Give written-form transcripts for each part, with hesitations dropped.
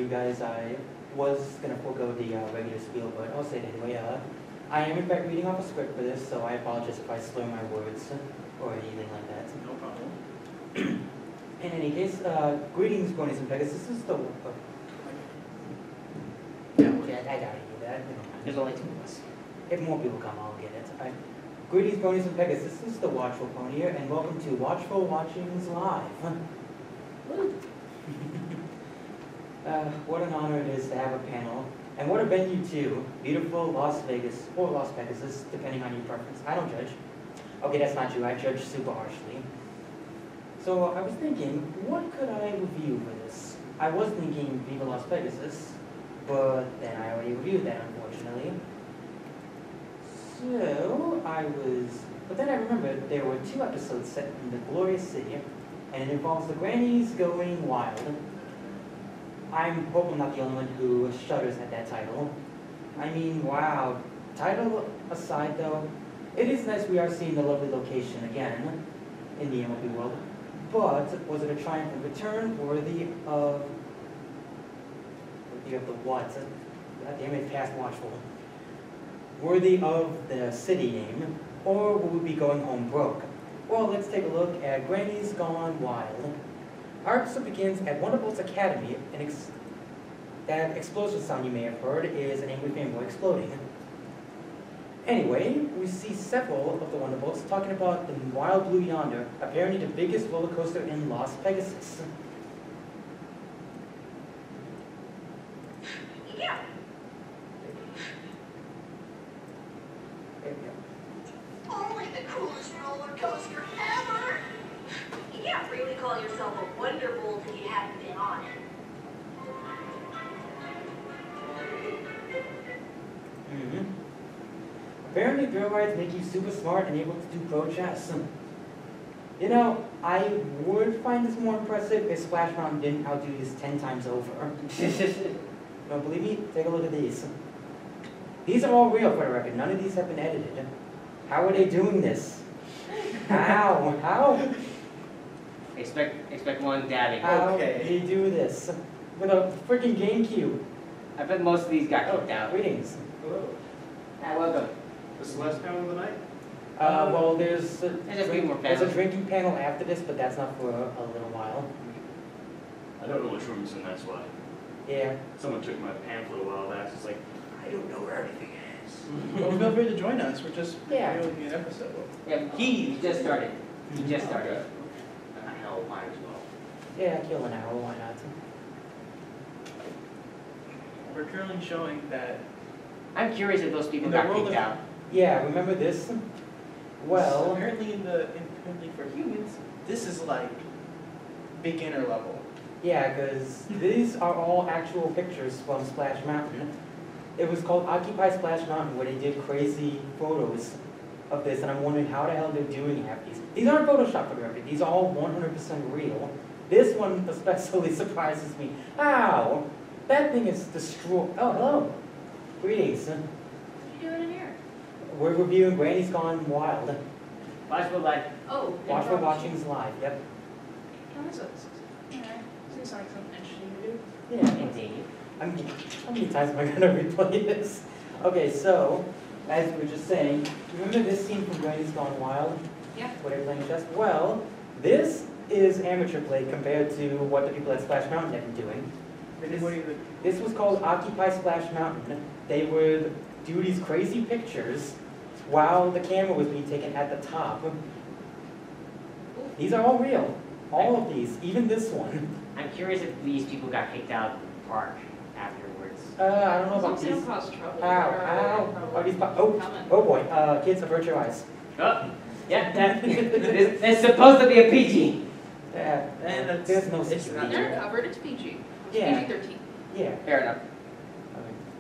you guys, I was going to forego the regular spiel, but I'll say it anyway. I am in fact reading off a script for this, so I apologize if I slur my words or anything like that. No problem. In any case, greetings, Bronies and Pegasus. This is the... yeah, I gotta do that. There's only two of us. If more people come, I'll get it. Greetings, Bronies and Pegasus. This is the Watchful Pony here, and welcome to Watchful Watchings Live. What an honor it is to have a panel, and what a venue too. Beautiful Las Vegas, or Las Pegasus, depending on your preference. I don't judge. Okay, that's not true. I judge super harshly. So I was thinking, what could I review for this? I was thinking Viva Las Pegasus, but then I already reviewed that, unfortunately. So but then I remembered there were 2 episodes set in the glorious city, and it involves the grannies going wild. I hope I'm not the only one who shudders at that title. I mean, wow. Title aside, though, it is nice we are seeing the lovely location again in the MLB world. But was it a triumphant return worthy of the what? God damn it, past Watchful. Worthy of the city name, or will we be going home broke? Well, let's take a look at Granny's Gone Wild. Our episode begins at Wonderbolt's Academy, and that explosion sound you may have heard is an angry fanboy exploding. Anyway, we see several of the Wonderbolts talking about the Wild Blue Yonder, apparently the biggest roller coaster in Las Pegasus. Yeah. There we go. Only the coolest roller coaster ever. You can't really call yourself a Wonderbolt if you haven't been on it. Apparently girl rides make you super smart and able to do pro chess. You know, I would find this more impressive if Splash Mountain didn't outdo this 10 times over. Don't believe me? Take a look at these. These are all real for the record. None of these have been edited. How are they doing this? How? How? Expect one dabbing. How do they do this? With a freaking GameCube. I bet most of these got kicked out. Greetings. Hello. Welcome. This is the last panel of the night? Well, there's a There's a few more there's a panels. drinking panel after this, but that's not for a little while. I don't know which room's in, that's why. Yeah. Someone took my pamphlet a while back, it's like, I don't know where everything is. Well, feel free to join us. We're just Yeah. reviewing an episode. Yeah, he just started. He just Okay. started. Hell, might as well. Yeah, kill an hour, why not? We're currently showing that I'm curious if those people In the got world kicked of- out. Yeah, remember this? Well, apparently apparently for humans, this is like beginner level. yeah, because these are all actual pictures from Splash Mountain. It was called Occupy Splash Mountain, where they did crazy photos of this, and I'm wondering how the hell they're doing half these. These aren't Photoshop photography, these are all 100% real. This one especially surprises me. Ow! That thing is destroyed. Oh, hello. Greetings. What are you doing in here? We're reviewing Granny's Gone Wild. Watchful like Oh, Watchful Watchings Live, yep. Oh, that's what this is. Alright. Seems like something interesting to do. Yeah. indeed. How many times am I going to replay this? Okay, so, as we were just saying, remember this scene from Granny's Gone Wild? Yeah. Where they're playing chess? Well, this is amateur play compared to what the people at Splash Mountain have been doing. This was called Occupy Splash Mountain. They would do these crazy pictures while the camera was being taken at the top. These are all real. All of these, even this one. I'm curious if these people got kicked out of the park afterwards. I don't know about As long as they these. don't cause trouble. Ow. Are these Coming. oh boy, kids, avert your eyes. Oh, yeah, it's supposed to be a PG. And that's, There's no it's security. not They're covered, it's PG. It's Yeah. PG-13. Yeah. Fair enough.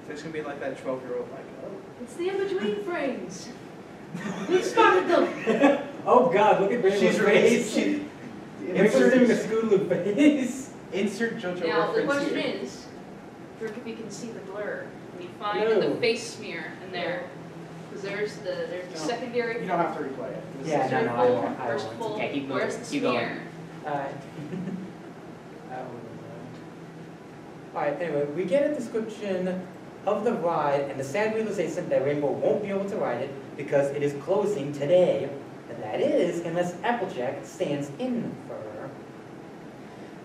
There's gonna be like that 12-year-old like, oh. It's the in-between frames. We spotted them. Oh God, look at Rachel's face. Rachel's doing a Scootaloo face. Insert JoJo Now, the reference question here. is, if you can see the blur, can you find No. the face smear in there? Because there's the secondary. You don't have to replay it. This Yeah, is- no, I won't. I First won't. full, Yeah, keep where's moving. the Keep going. smear? Alright, anyway, we get a description of the ride and the sad realization that Rainbow won't be able to ride it because it is closing today. And that is, unless Applejack stands in for her.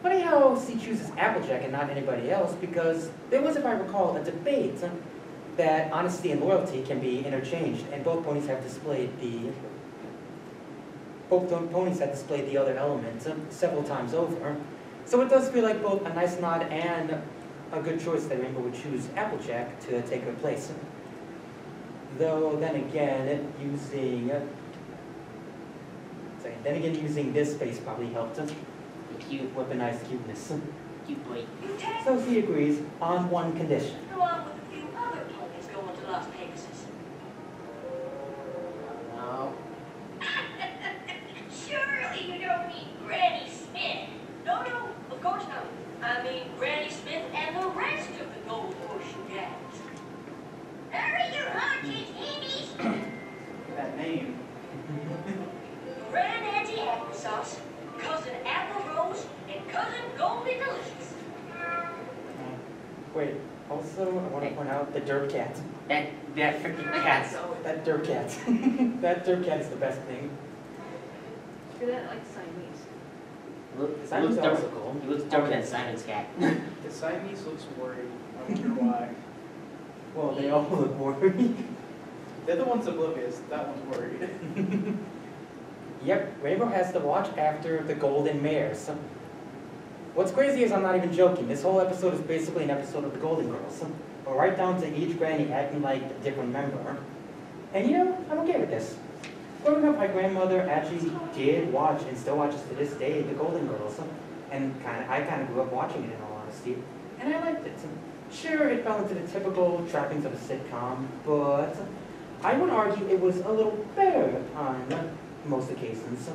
Funny how she chooses Applejack and not anybody else, because there was, if I recall, a debate that honesty and loyalty can be interchanged, and both ponies have displayed the other element several times over. So it does feel like both a nice nod and a good choice that Rainbow would choose Applejack to take her place. Though then again, using this space probably helped Cute, weaponize cuteness. cute boy. You tag So she agrees on one condition. along with a few other ponies going to Las Pegasus. No. Surely you don't mean Granny Smith. No, of course not. I mean Granny Smith and the rest of the Gold Horseshoe Gangs. Hurry your hunches, Indies! That name. Granddaddy Applesauce, Cousin Apple Rose, and Cousin Goldie Delicious. Wait, also I want to point out the Derp Cat. That freaking cat. That Derp Cat. That Derp Cat is the best thing. Look at that, like Siamese. Simon's also cool. He looks darker than Simon's cat. The Siamese looks worried. I wonder why. Well, they all look worried. They're the ones oblivious. That one's worried. Yep, Rainbow has to watch after the Golden Mares. What's crazy is I'm not even joking. This whole episode is basically an episode of the Golden Girls. Or right down to each granny acting like a different member. And you know, I'm okay with this. Growing up, my grandmother actually did watch and still watches to this day the Golden Girls. And I kind of grew up watching it in all honesty. And I liked it. Sure, it fell into the typical trappings of a sitcom, but I would argue it was a little better on most occasions,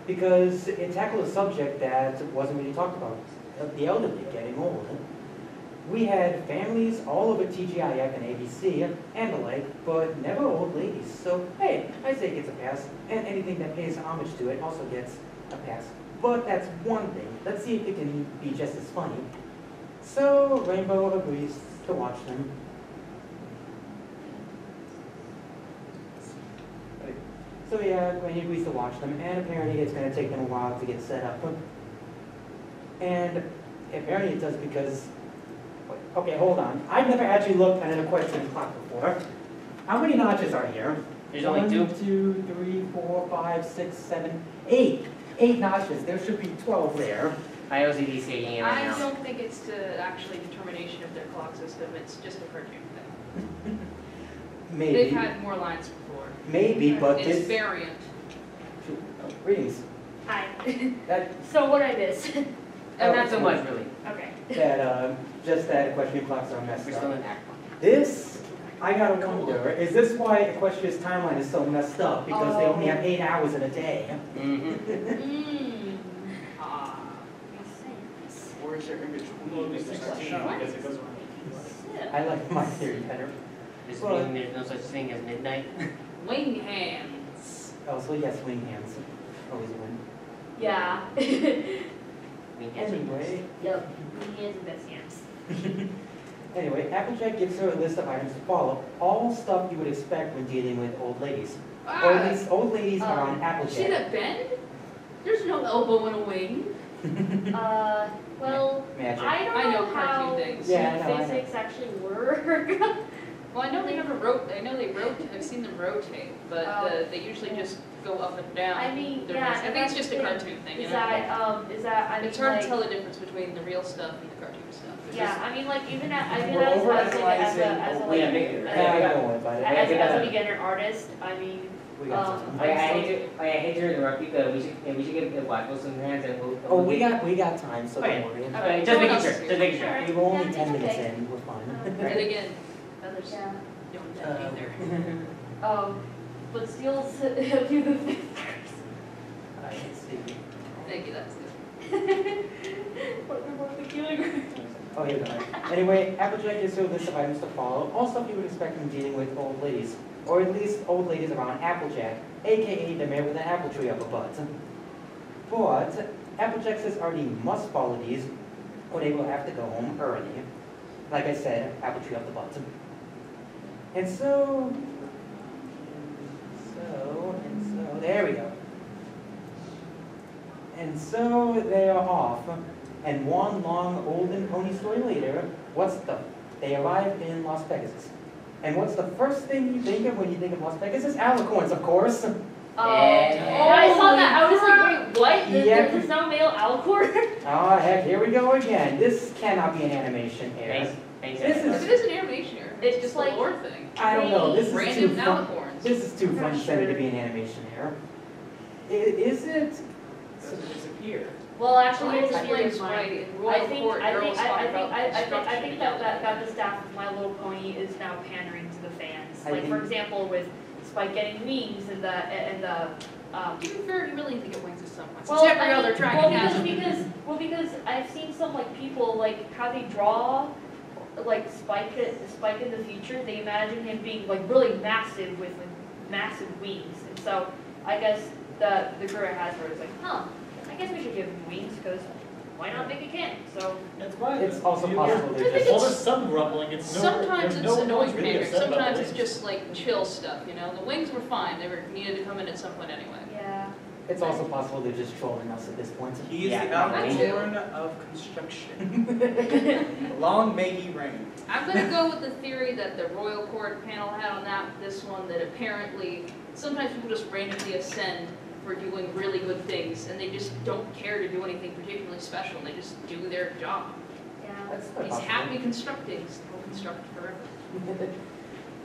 because it tackled a subject that wasn't really talked about, the elderly getting old. We had families all over TGIF and ABC and the like, but never old ladies. So hey, I say it gets a pass, and anything that pays homage to it also gets a pass. But that's one thing. Let's see if it can be just as funny. So Rainbow agrees to watch them. So yeah, Granny agrees to watch them, and apparently it's going to take them a while to get set up. And apparently it does because, okay, hold on. I've never actually looked at an equestrian clock before. How many notches are here? There's only two. 1, 2, 3, 4, 5, 6, 7, 8. 8 notches. There should be 12 there. I was ED saying it right I now. don't think it's to actually determination of their clock system, it's just a cartoon thing. Maybe. They've had more lines before. Maybe, but It's this... variant. Greetings. Hi. That, So what I miss? And not so much, really. Okay. just that equestrian clocks are messed We're still up. in Act 1. This, I gotta wonder, is this why Equestria's timeline is so messed up? Because they only have 8 hours in a day. Mm-hmm. Mmm. Ah. Or is there in between? It's 16 because it goes on. I like my theory better. Does Well- it mean there's no such thing as midnight? Wing hands. Also, yes, wing hands. Always win. Yeah. I mean, yes, Anyway, Yep. He has the best hands. anyway, Applejack gives her a list of items to follow. All stuff you would expect when dealing with old ladies. Or at least old ladies are on See Applejack. that bend? There's no elbow in a wing. Well, Magic. I don't I know know cartoon how things. Yeah, I know, I know. physics actually work. Well, I know they never I know they rotate, I've seen them rotate, but they usually just go up and down. I mean, They're yeah, nice. I and think it's that's just a the- cartoon thing, you Is know? that, I mean, It's hard like, to tell the difference between the real stuff and the cartoon stuff. It's yeah, I mean, like, even as, We're as a, overanalyzing. Yeah, Yeah, I don't worry about it. as a beginner artist, I mean, We got time. I hate to interrupt you, but we should give the Watchful some hands and we'll... Oh, we got time, so Okay. don't worry. Okay, just No one making else sure, is here. just making sure. We were only Yeah, 10 it's minutes okay. in, we're fine. And again, others yeah. don't that either. But still, if you the fifth I can see. Thank you, that's good. what the kilogram? Oh, here we go. Anyway, Applejack gives her a list of items to follow, all stuff you would expect when dealing with old ladies. Or at least old ladies around Applejack, aka the man with an apple tree up a butt. But Applejack says Artie must follow these, or they will have to go home early. like I said, apple tree up the butt. And so, there we go. And so they are off. And one long olden pony story later, they arrive in Las Vegas. And what's the first thing you think of when you think of Las Vegas? It's alicorns, of course. I saw that. I was like, wait, what? Yeah. There's no male alicorn? Oh, heck, here we go again. This cannot be an animation error. Thanks, This If is- it is an animation error, it's It's just like- a lore thing. I don't know, this is too Random fun. alicorns. This is too I'm not fun-centered to sure. be an animation error. Is it? Doesn't disappear. Well, actually, Well, here's it's here's right mine. in I Royal think Court, girls talk about I think that construction the staff of My Little Pony is now pandering to the fans. I Like, for think- example, with Spike getting wings and the To be fair, you really need to get wings at some point. well, Since every other well, dragon has them. because I've seen some like people like how they draw like Spike in the future. They imagine him being like really massive with like massive wings, and so I guess the crew at Hasbro is like, I guess we should give him wings because why not make a cannon? So That's why. It's also possible I they're think just. Well, there's some rumbling. It's no. Sometimes it's no one's annoying really pandering, upset about sometimes the it's wings. just like chill stuff, you know? The wings were fine, they were needed to come in at some point anyway. yeah. It's also possible they're just trolling us at this point. He is Yeah, the probably. Alcorn of construction. Long may he reign. I'm gonna go with the theory that the Royal Court panel had on this one, that apparently sometimes people just randomly ascend for doing really good things, and they just don't care to do anything particularly special, they just do their job. Yeah. That's quite He's possible. happy constructing, so he'll construct forever.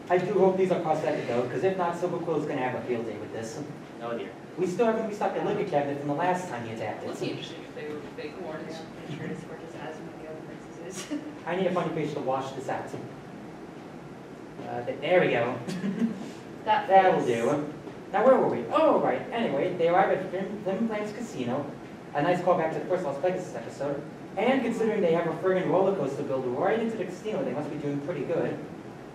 I do hope these are prosthetic though, because if not, Silver Quill's gonna have a field day with this. Oh dear. We still haven't restocked the liquor cabinet from the last time he attacked It'd be it. interesting if they were big horns. I'm sure it's gorgeous as one of the other princesses. I need a funny face to wash this out. There we go. That'll face. do. Now where were we? Oh, right. Anyway, they arrive at Flim Flam's Casino. A nice callback to the first Las Vegas episode. And considering they have a friggin' roller coaster built right into the casino, they must be doing pretty good.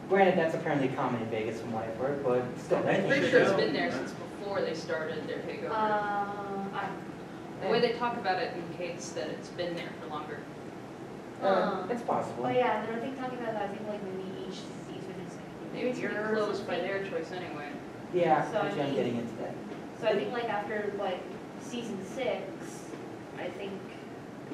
Granted, that's apparently common in Vegas from what I've heard, but still. I'm pretty sure it's been there since before they started their takeover. The way they talk about it indicates that it's been there for longer. It's possible. Oh yeah, and I think talking about that, I think like maybe each season is like Maybe it's gonna be closed by their choice anyway. Yeah, So, I actually, I'm mean- getting into that. So I think like after like season 6, I think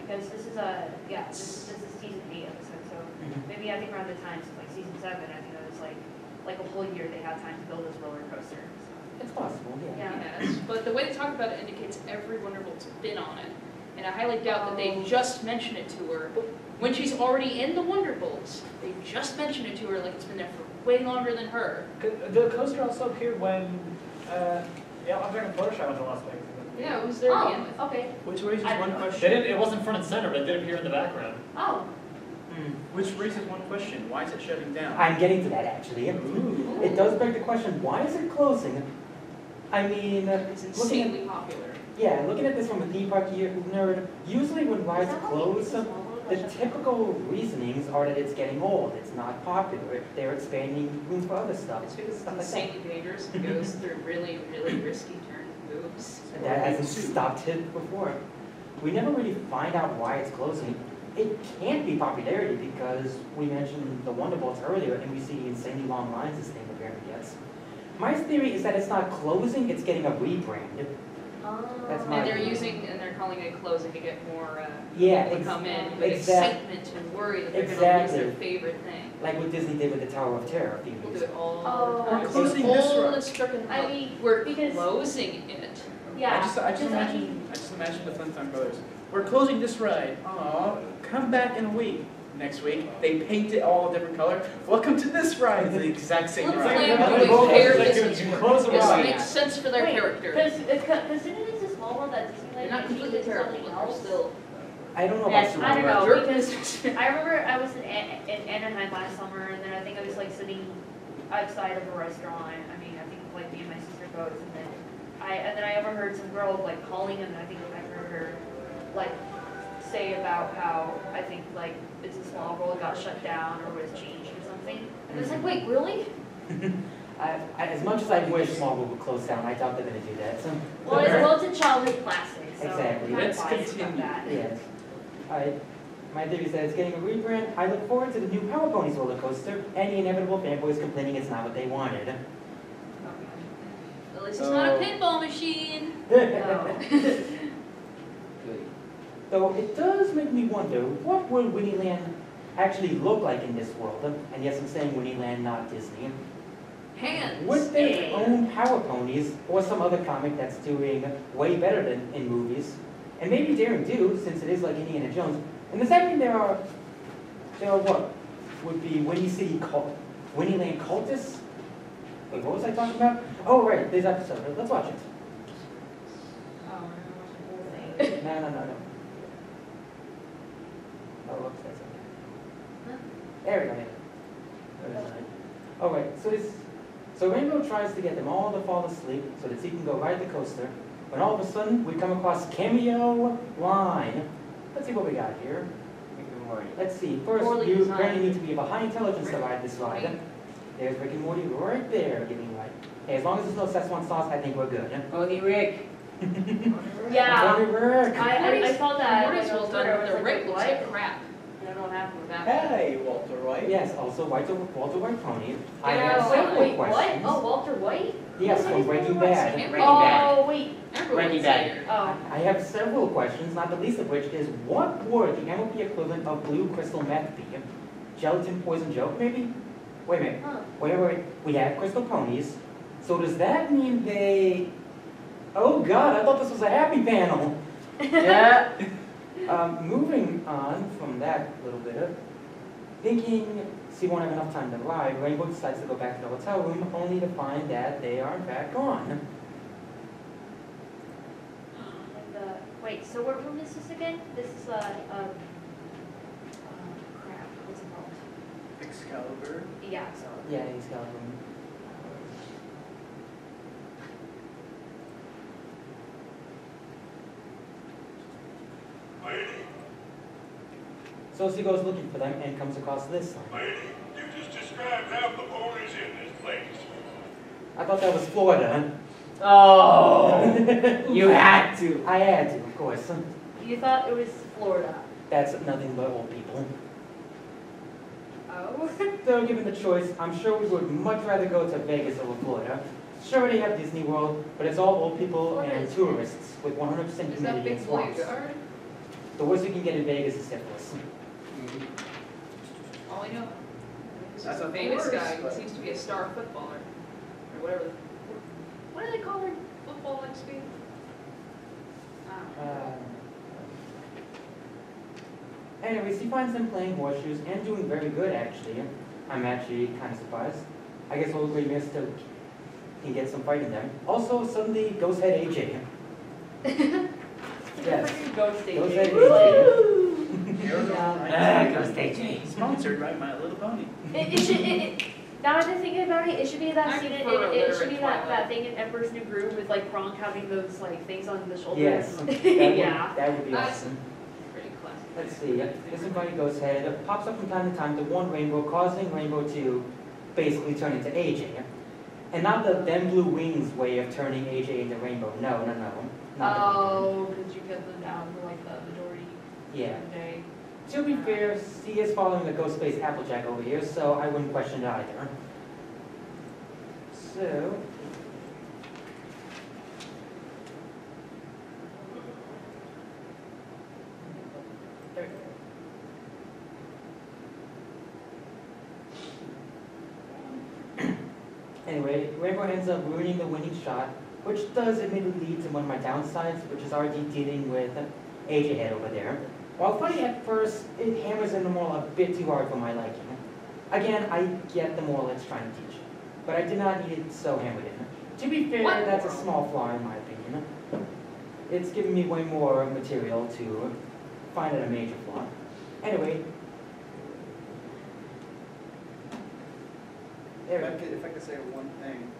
because this is this is season 8 episode, so Mhm. maybe I think around the time, so like season 7, I think it was like a whole year they had time to build this roller coaster. So. It's possible, yeah. Yeah. Yes, but the way they talk about it indicates every Wonderbolt's been on it. And I highly doubt that they just mention it to her when she's already in the Wonderbolts. They just mention it to her like it's been there for way longer than her. The coaster also appeared when, yeah, I'm talking Photoshop went to Las Vegas. Yeah, it was there to begin with. Oh, okay. Which raises one They question. didn't, it wasn't front and center, but it did appear in the background. Oh. Which raises one question. Why is it shutting down? I'm getting to that actually. Ooh. It does beg the question, why is it closing? I mean, It's looking at, insanely popular. yeah, looking at this from a theme park nerd, usually when rides close, the typical reasonings are that it's getting old, it's not popular, they're expanding room for other stuff. It's because it's stuff like that. insanely dangerous. It goes through really, really risky turns and moves. And that hasn't stopped it before. We never really find out why it's closing. It can't be popularity because we mentioned the Wonderbolts earlier and we see the insanely long lines this thing apparently gets. My theory is that it's not closing, it's getting a rebrand. That's my And they're idea. they're calling it closing to get more Yeah, people to come in with exact- excitement and worry that they're going to Exactly. lose their favorite thing. Like what Disney did with the Tower of Terror a few People years do it ago. all Oh. the time. We're closing this All road. the stricken I mean, we're because- closing it. Yeah. I just because, imagine the Flintstone brothers. We're closing this ride. Aw, come back in a week. Next week, they paint it all a different color. Welcome to this ride. It's the exact same Flip ride. Flam Flip doing Flam hair is like business you work. close the This ride. makes sense for their character. Because didn't it just small world that Disneyland They're not maybe completely did terrible, something but they're else? still. I don't know about Yes, Super I don't Mario. know. Your because- business. I remember I was in Anaheim last summer, and then I think I was like sitting outside of a restaurant. I mean, I think like me and my sister both, and then I overheard some girl like calling, and I think I heard her like say about how I think like It's a Small World got shut down or was changed or something. And I was like, wait, really? As much as I wish Small World would close down, I doubt they're going to do that. So, Well, it's a childhood classic, so Exactly. I'm kind of Let's biased about continue. that. yes. My theory is that it's getting a rebrand. I look forward to the new Power Ponies roller coaster and the inevitable fanboys complaining it's not what they wanted. At least it's not a pinball machine. Though it does make me wonder, what would Winnieland actually look like in this world? And yes, I'm saying Winnieland, not Disney. Hands. Would they own Power Ponies or some other comic that's doing way better than in movies? And maybe daring do, since it is like Indiana Jones. And does that mean there are what? Would be Winnieland cultists? Wait, what was I talking about? Oh, right, this episode. Let's watch it. Oh, we're gonna watch the whole thing. No. Oh, whoops, that's okay. There we go. Oh, right, so Rainbow tries to get them all to fall asleep so that he can go ride the coaster. When all of a sudden, we come across Cameo Line. Let's see what we got here. Good morning. Let's see. First, Poorly you designed. really need to be of a high intelligence to ride this ride. Right. There's Rick and Morty right there giving right. Hey, as long as there's no Szechuan sauce, I think we're good. Pony Rick. Yeah, Tony Rick. I saw that. Morty's well done, I but was the like, Rick looks like what? crap. I don't know what happened with that. Hey, Walter White. Yes, also Walter White Pony. I Yeah, have several wait, what? questions. Oh, Walter White? Yes, What from is Breaking Walter White? Bad. Breaking Bad. Oh, wait. Everyone's Breaking Bad. here. Oh. I have several questions, not the least of which is, what would the MLP equivalent of blue crystal meth be? Gelatin poison joke, maybe? Wait a minute. Huh. Wait. We have crystal ponies. So does that mean they... Oh God, I thought this was a happy panel. Yeah. Moving on from that little bit, thinking she won't have enough time to ride, Rainbow decides to go back to the hotel room, only to find that they are in fact gone. And, wait, so what room is this again? This is, crap, what's it called? Excalibur. Yeah, so. Yeah, he's got room. So she goes looking for them and comes across this sign. Lady, you just described half the ponies in this place. I thought that was Florida. Oh, you had to. I had to, of course. You thought it was Florida? That's nothing but old people. Oh. So given the choice, I'm sure we would much rather go to Vegas over Florida. Sure, they have Disney World, but it's all old people and tourists with 100% Is that humidity big and boy swamps. yard? The worst you can get in Vegas is syphilis. All I know is That's a not the famous worst, guy who but- seems to be a star footballer. Or whatever. What do they call their football like speed? I don't know. Anyways, he finds them playing horseshoes and doing very good, actually. I'm actually kind of surprised. I guess Old Grey Mare still can get some fight in them. Also, suddenly, Ghost Head AJ. Yes. Ghost Ghost Station. Head AJ. Go stay Sponsored by My Little Pony. Now that I'm thinking about it, it should be that I scene. It prefer should be Literate that Twilight. thing in Emperor's New Groove with like Kronk having those like things on the shoulders. Yes. Yeah. That would be Nice. awesome. Pretty classic. Let's see. This embody Ghost Head pops up from time to time to warn Rainbow, causing Rainbow to basically turn into AJ. And not the them blue wings way of turning AJ into Rainbow. No. Not the Oh, because you kept them down for like the majority Yeah. of the day. To be fair, he is following the Ghost Space Applejack over here, so I wouldn't question it either. So... There we go. Anyway, Rainbow ends up ruining the winning shot, which does admittedly lead to one of my downsides, which is already dealing with AJ Head over there. While funny at first, it hammers in the moral a bit too hard for my liking. Again, I get the moral it's trying to teach, but I did not need it so hammered in. To be fair, What that's a moral? small flaw in my opinion. It's given me way more material to find it a major flaw. Anyway, there we go. If I could say one thing,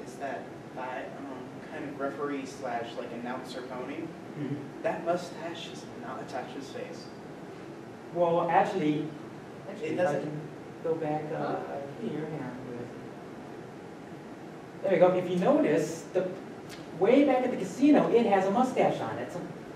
is that kind of referee slash like announcer pony, Mhm. that mustache is not attached to his face. Well, actually, It if I doesn't- can go back here, hang on. There you go. If you notice, way back at the casino, it has a mustache on it.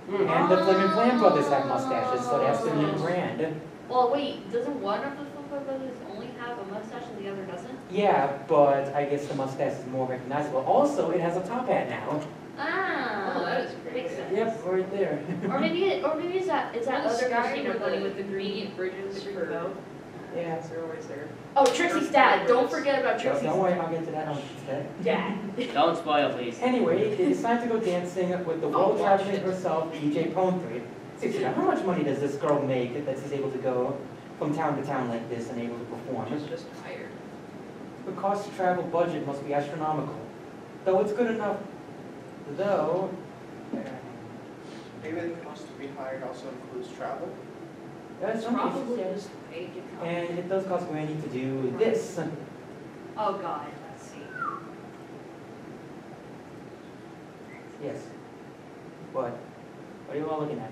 And the Flim and Flam brothers have mustaches, so that's their new brand. Well, wait, doesn't one of the Flipper brothers only have a mustache and the other doesn't? Yeah, but I guess the mustache is more recognizable. Also, it has a top hat now. Ah, Oh, that is makes sense. Yep, right there. Or maybe is that other guy, you know, the with the green bridges green for coat? Yeah. they're always there. Oh, Trixie's dad. Don't forget about So Trixie's don't worry, I'll get to that on Tuesday. dad. Don't spoil, please. Anyway, it is time to go dancing with the world traveling herself, DJ Pone3. Seriously, how much money does this girl make that she's able to go from town to town like this and able to perform? She's just tired. The cost to travel budget must be astronomical. Though it's good enough, though... Maybe the cost to be hired also includes travel? That's Probably something. just paid to come. And it does cost Granny to do this. Oh God, let's see. Yes. What? What are you all looking at?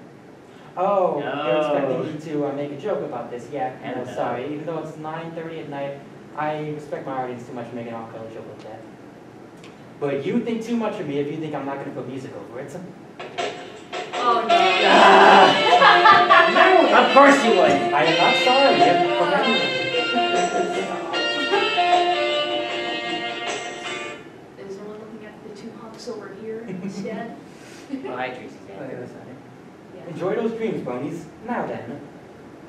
Oh, you're expecting me to make a joke about this. Yeah, no, sorry. Even though it's 9:30 at night, I respect my audience too much to make an off-color joke like that. But you think too much of me if you think I'm not going to put music over it. Oh no. Of course you would. I am not sorry. From anyone. Is anyone looking at the two hunks over here instead? Oh, hi, Tracy. Enjoy those dreams, ponies. Now then.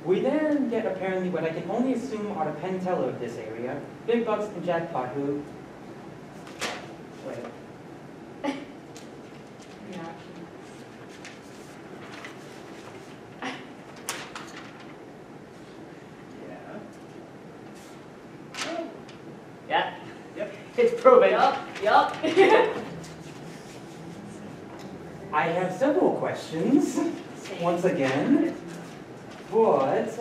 We then get apparently what I can only assume are the Penn Teller of this area, Big Bucks and Jackpot, who... Wait. Yeah. Yep. It's proven. Yup. I have several questions, once again, but...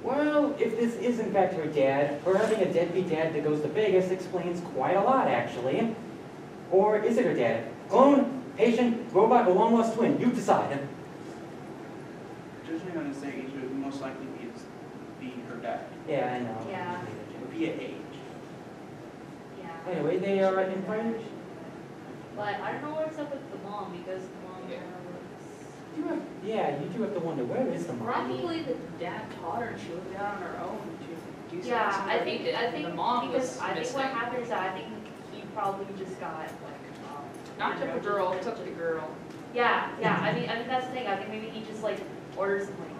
well, if this is in fact her dad, her having a deadbeat dad that goes to Vegas explains quite a lot, actually. Or is it her dad? Clone, patient, robot, or long-lost twin? You decide. Judging on his age, it would most likely be her dad. Yeah, I know. Yeah. Via age. Yeah. Anyway, they are in front. But I don't know what's up with the mom because the mom was. Yeah, you do have to wonder, where is the mom? Probably the dad taught her and she looked out on her own to do something. Yeah, So I he think did. The mom because was I think missing. what happened is that I think he probably just got like Not took the girl, took the girl. Yeah. I mean that's the thing. I think maybe he just like orders some like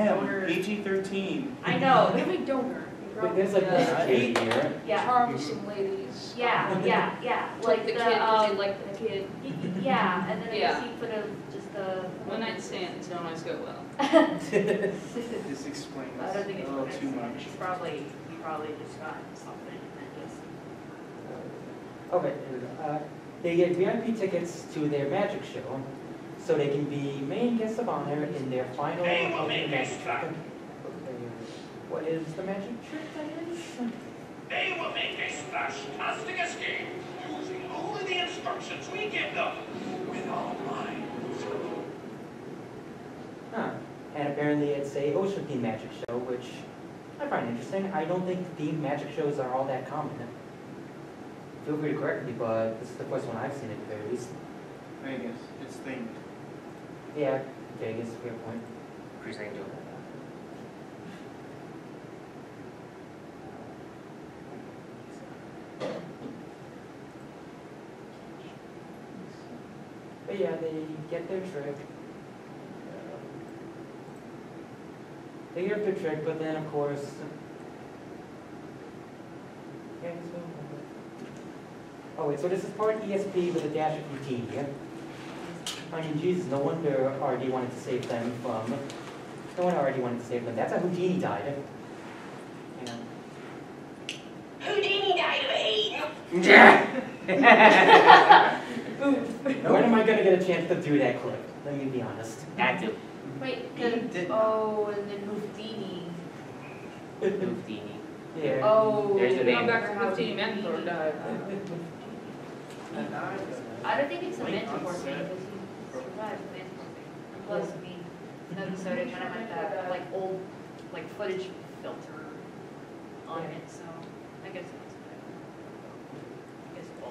donor. PG-13. I know. Maybe donor. But there's like this kid here. Yeah. Charm some ladies. Yeah. Like the kid because they like the kid. Yeah, and then I guess Yeah. he put just a One night stands don't always go well. This explains I don't think it's a little too much. He probably just got something and then just. Okay, they get VIP tickets to their magic show, so they can be main guests of honor in their final They will ultimate make magic us trick. What is the magic trick, that is? They will make a splash-tastic escape using only the instructions we give them with our minds. Huh. And apparently it's a ocean-themed magic show, which I find interesting. I don't think themed magic shows are all that common. Feel free to correct me, but this is the first one I've seen at the very least. Vegas, it's themed. Yeah, Vegas, fair point. Chris Angel. But yeah, they get their trick. They get their trick, but then of course... Oh wait, so this is part ESP with a dash of routine, yeah? I mean, Jesus, no wonder RD wanted to save them from... No wonder RD wanted to save them. That's how Houdini died. Yeah. Houdini died of AIDS. When am I going to get a chance to do that clip? Let me be honest. Had to. Wait, did. and then Houdini. Houdini. Yeah. Oh. There's the name. Come back from 15 Mentor died. I don't think it's a mentor thing because he survived the mentor thing. And plus, I mean, that episode it kind of had that like old like footage filter on it, so I guess that's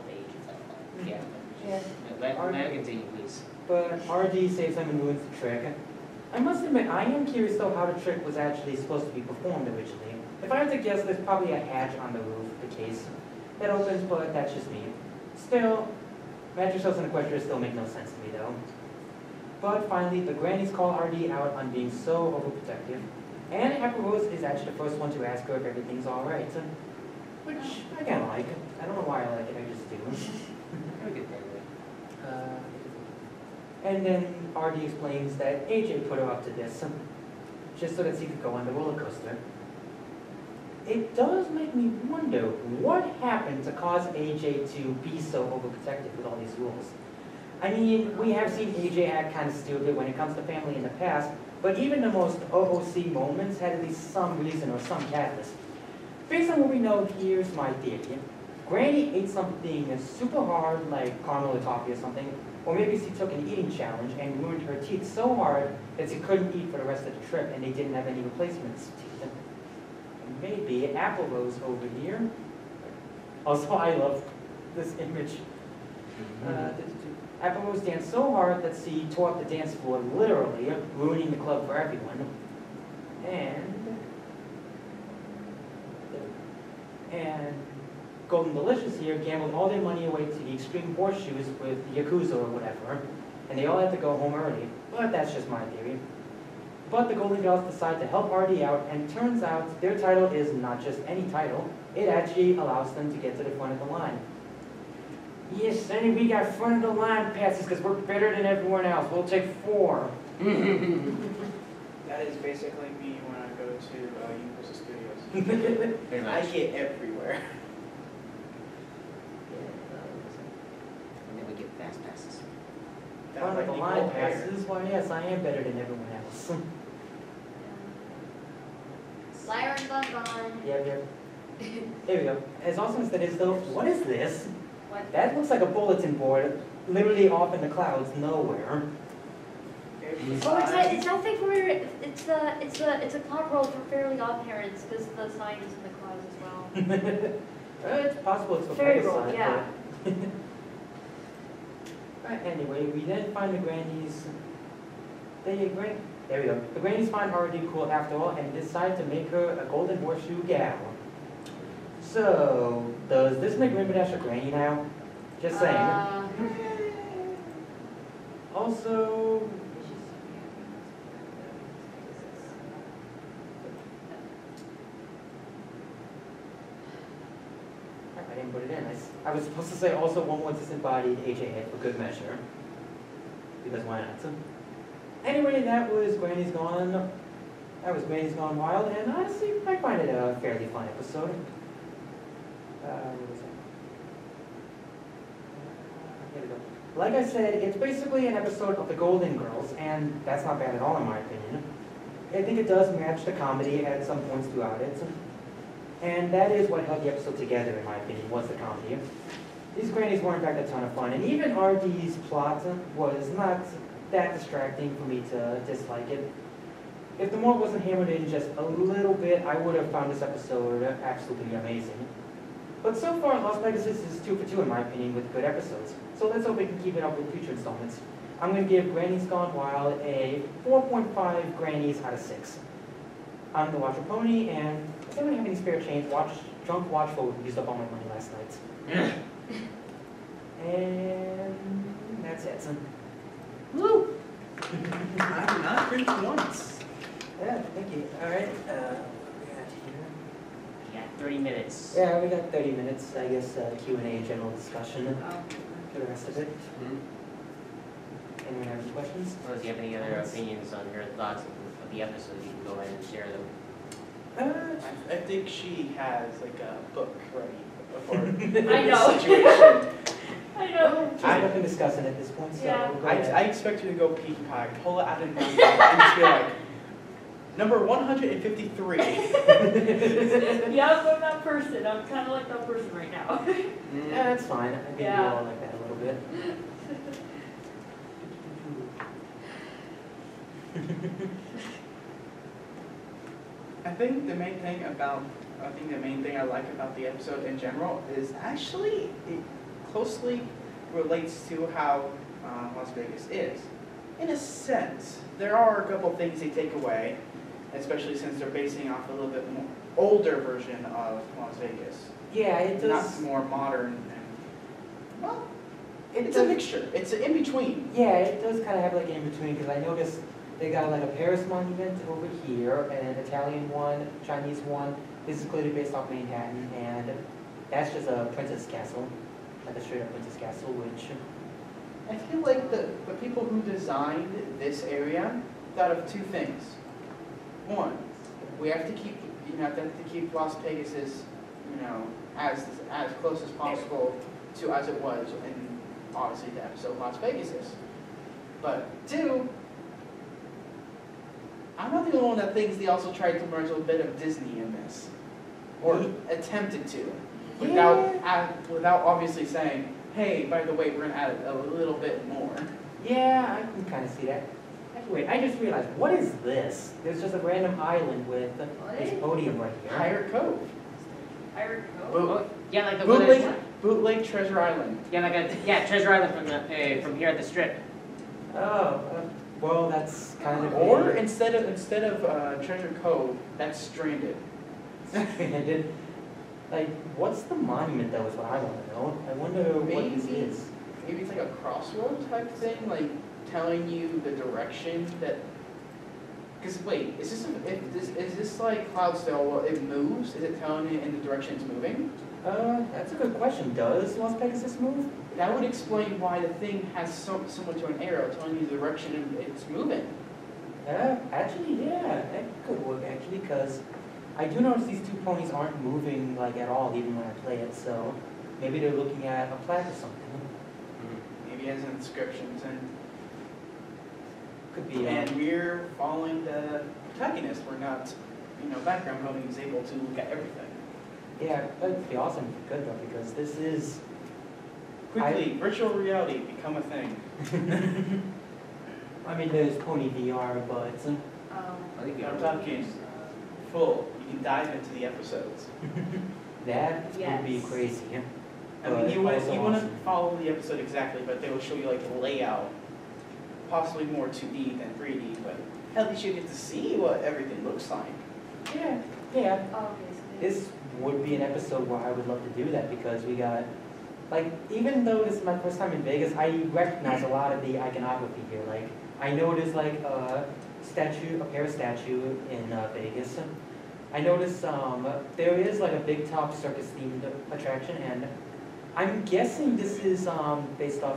page. Yeah. Yeah. Let continue, please. But RD saves them and ruins the trick. I must admit, I am curious though how the trick was actually supposed to be performed originally. If I had to guess, there's probably a hatch on the roof, the case. That opens, but that's just me. Still, magic shows in the question still make no sense to me though. But finally, the grannies call RD out on being so overprotective. And Apple Rose is actually the first one to ask her if everything's alright. Which I kinda like. I don't know why I like it, I just do. Have a good day. And then RD explains that AJ put her up to this, just so that she could go on the roller coaster. It does make me wonder what happened to cause AJ to be so overprotective with all these rules. I mean, we have seen AJ act kind of stupid when it comes to family in the past, but even the most OOC moments had at least some reason or some catalyst. Based on what we know, here's my theory. Granny ate something super hard, like caramel or toffee or something, or maybe she took an eating challenge and ruined her teeth so hard that she couldn't eat for the rest of the trip and they didn't have any replacements teeth. Maybe Apple Rose over here. Also, I love this image. Apple Rose danced so hard that she tore up the dance floor, literally, ruining the club for everyone. And Golden Delicious here gambled all their money away to the extreme horseshoes with Yakuza or whatever, and they all had to go home early. But that's just my theory. But the Golden Girls decide to help RD out, and turns out their title is not just any title, it actually allows them to get to the front of the line. Yes, Sonny, we got front of the line passes because we're better than everyone else. We'll take 4. That is basically me when I go to Universal Studios. Very I much. get everywhere. And then we get fast passes. Front of the line passes, why yes, I am better than everyone else. Siren buzz on. Yep. There we go. As awesome as that is though, what is this? What? That looks like a bulletin board, literally off in the clouds, nowhere. Oh, it's that thing for it's a cloud roll for Fairly Odd Parents because the sign is in the clouds as well. It's possible it's a Fairy fairy roll, sign, yeah. but- Anyway, we then find the grannies. There we go. The grannies find RD cool after all and decide to make her a golden horseshoe gal. So, does this make Rainbow Dash a granny now? Just saying. Also, I didn't put it in. I was supposed to say also one more disembodied AJ head for good measure. Because why not? So, anyway, that was Granny's Gone. That was Granny's Gone Wild, and honestly, I find it a fairly fun episode. What was it? Here we go. Like I said, it's basically an episode of The Golden Girls, and that's not bad at all in my opinion. I think it does match the comedy at some points throughout it. And that is what held the episode together, in my opinion, was the comedy. These grannies were in fact a ton of fun, and even RD's plot was not that distracting for me to dislike it. If the more wasn't hammered in just a little bit, I would have found this episode absolutely amazing. But so far, Lost Pegasus is 2 for 2 in my opinion with good episodes. So let's hope we can keep it up with future installments. I'm going to give Granny's Gone Wild a 4.5 Grannies out of 6. I'm the Watchful Pony, and if anyone have any spare change, Drunk Watchful used up all my money last night. And that's it. Woo! I'm not drink once. Yeah, thank you. All right. Yeah, 30 minutes. Yeah, we got 30 minutes, I guess, Q&A and general discussion for the rest of it. Anyone have any questions? Well, do you have any other opinions on your thoughts of the episode? You can go ahead and share them. I think she has like a book ready for I know. this situation. I know. I'm not discussing at this point, so Yeah. go I ahead. expect you to go peek pie, pull it out of your mouth, and just be like, number 153. Yeah, I'm that person. I'm kind of like that person right now. Yeah, that's fine. I think Yeah. we all like that a little bit. I think the main thing I like about the episode in general is actually closely relates to how Las Vegas is. In a sense, there are a couple things they take away, especially since they're basing off a little bit more older version of Las Vegas. Yeah, it does. Not more modern. Well, it's does- a mixture. It's an in-between. Yeah, it does kind of have like an in-between, because I noticed they got like a Paris monument over here, and an Italian one, Chinese one. This is clearly based off Manhattan, and that's just a princess castle, like a straight up princess castle, which, I feel like the people who designed this area thought of two things. One, we have to keep, have to keep Las Vegas as close as possible to as it was in obviously the episode Las Vegas is. But two, I'm not the only one that thinks they also tried to merge a bit of Disney in this, or attempted to, without obviously saying, hey, by the way, we're gonna add a little bit more. yeah, I can kind of see that. Actually, wait, I just realized, what is this? There's just a random island with this podium right here. Pirate Cove. Pirate Cove? Oh, yeah, like the one Bootleg Treasure Island. yeah, like a Treasure Island from here at the Strip. Oh, well, that's kind of. Or instead of Treasure Cove, that's Stranded. Stranded. Like, what's the monument though is what I want to know. I wonder what this Maybe- is. Maybe it's like a crossroad type thing, like telling you the direction that. Because wait, is this like Cloudsdale? Well, it moves. Is it telling you in the direction it's moving? That's a good question. Does Las Vegas move? That would explain why the thing has similar to an arrow telling you the direction it's moving. Actually, yeah, that could work actually, because I do notice these two ponies aren't moving like at all, even when I play it. So maybe they're looking at a plaque or something. Maybe it has inscriptions and. Could be. And we're following the protagonist. We're not, background pony is able to look at everything. Yeah, that'd be awesome if you could though, because this is. Quickly, virtual reality become a thing. I mean, there's Pony VR, but I think I'm talking full. You can dive into the episodes. that would be Yes. crazy. I mean, But you also wouldn't awesome. follow the episode exactly, but they will show you like the layout, possibly more 2D than 3D, but at least you get to see what everything looks like. Yeah, yeah. Obviously. This would be an episode where I would love to do that, because we got, like, even though this is my first time in Vegas, I recognize a lot of the iconography here. Like, I know there's like a Paris statue in Vegas. I noticed there is like a big top circus themed attraction, and I'm guessing this is based off,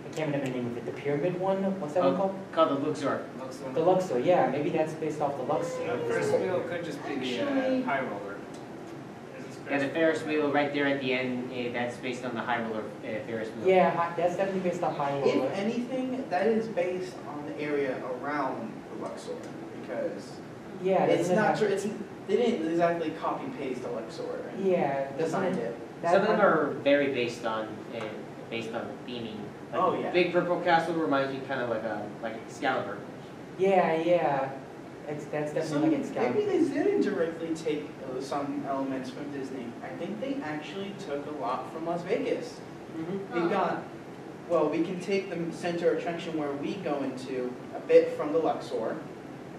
I can't remember the name of it, the pyramid one. What's that one called? Called the Luxor. The Luxor. Yeah, maybe that's based off the Luxor. Ferris wheel could just be the High Roller. Yeah, the Ferris wheel right there at the end, that's based on the High Roller Ferris wheel. Yeah, that's definitely based off High Roller. If anything, that is based on the area around the Luxor, because Yeah, it's doesn't it not have- true. They didn't exactly copy paste the Luxor and Yeah, designed doesn't it. Some of them are very based on theming. Like Oh, yeah. Big Purple Castle reminds you kind of like Excalibur. Yeah. That's definitely like Excalibur. Maybe they didn't directly take some elements from Disney. I think they actually took a lot from Las Vegas. We can take the center attraction where we go into a bit from the Luxor.